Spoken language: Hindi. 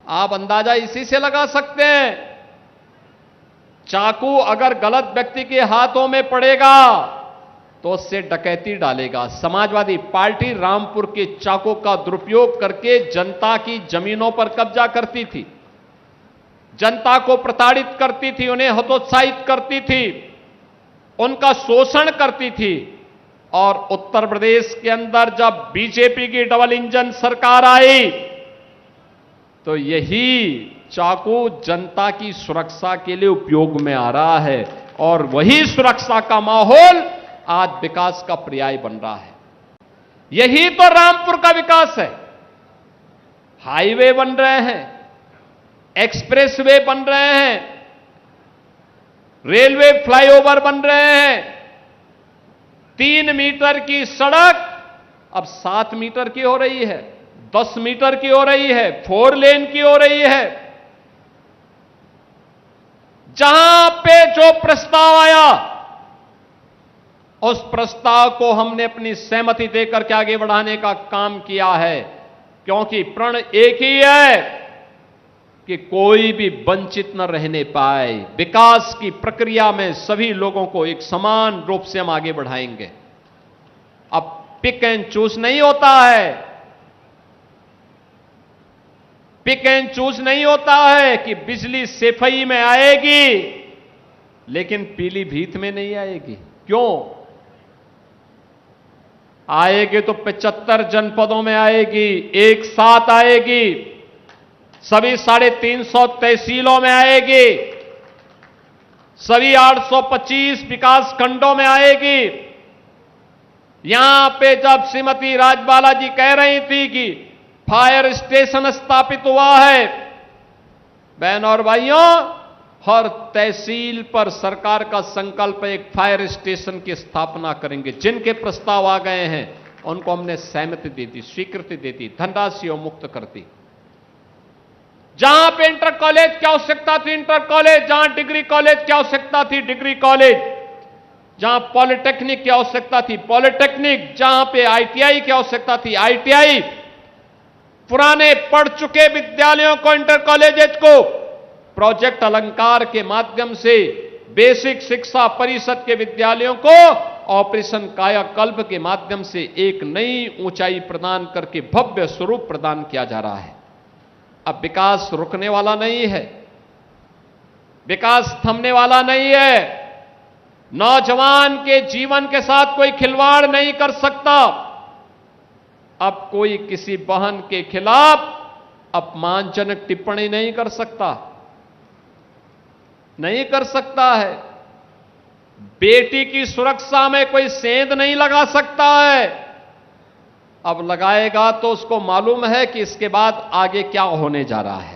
आप अंदाजा इसी से लगा सकते हैं। चाकू अगर गलत व्यक्ति के हाथों में पड़ेगा तो उससे डकैती डालेगा। समाजवादी पार्टी रामपुर के चाकू का दुरुपयोग करके जनता की जमीनों पर कब्जा करती थी, जनता को प्रताड़ित करती थी, उन्हें हतोत्साहित करती थी, उनका शोषण करती थी। और उत्तर प्रदेश के अंदर जब बीजेपी की डबल इंजन सरकार आई तो यही चाकू जनता की सुरक्षा के लिए उपयोग में आ रहा है और वही सुरक्षा का माहौल आज विकास का पर्याय बन रहा है। यही तो रामपुर का विकास है। हाईवे बन रहे हैं, एक्सप्रेसवे बन रहे हैं, रेलवे फ्लाईओवर बन रहे हैं, 3 मीटर की सड़क अब 7 मीटर की हो रही है, 10 मीटर की हो रही है, 4 लेन की हो रही है। जहां पे जो प्रस्ताव आया उस प्रस्ताव को हमने अपनी सहमति देकर के आगे बढ़ाने का काम किया है, क्योंकि प्रण एक ही है कि कोई भी वंचित न रहने पाए। विकास की प्रक्रिया में सभी लोगों को एक समान रूप से हम आगे बढ़ाएंगे। अब पिक एंड चूज नहीं होता है, पिक एंड चूज नहीं होता है कि बिजली सेफई में आएगी लेकिन पीलीभीत में नहीं आएगी। क्यों आएगी? तो 75 जनपदों में आएगी, एक साथ आएगी, सभी 350 तहसीलों में आएगी, सभी 825 विकास खंडों में आएगी। यहां पे जब श्रीमती राजबाला जी कह रही थी कि फायर स्टेशन स्थापित हुआ है, बहनों और भाइयों, हर तहसील पर सरकार का संकल्प है एक फायर स्टेशन की स्थापना करेंगे। जिनके प्रस्ताव आ गए हैं उनको हमने सहमति दे दी, स्वीकृति दे दी, धनराशि मुक्त कर दी। जहां पे इंटर कॉलेज की आवश्यकता थी इंटर कॉलेज, जहां डिग्री कॉलेज की आवश्यकता थी डिग्री कॉलेज, जहां पॉलिटेक्निक की आवश्यकता थी पॉलिटेक्निक, जहां पे आईटीआई की आवश्यकता थी आईटीआई, पुराने पढ़ चुके विद्यालयों को, इंटर कॉलेजेस को प्रोजेक्ट अलंकार के माध्यम से बेसिक शिक्षा परिषद के विद्यालयों को ऑपरेशन कायाकल्प के माध्यम से एक नई ऊंचाई प्रदान करके भव्य स्वरूप प्रदान किया जा रहा है। अब विकास रुकने वाला नहीं है, विकास थमने वाला नहीं है। नौजवान के जीवन के साथ कोई खिलवाड़ नहीं कर सकता। अब कोई किसी बहन के खिलाफ अपमानजनक टिप्पणी नहीं कर सकता, नहीं कर सकता है। बेटी की सुरक्षा में कोई सेंध नहीं लगा सकता है। अब लगाएगा तो उसको मालूम है कि इसके बाद आगे क्या होने जा रहा है।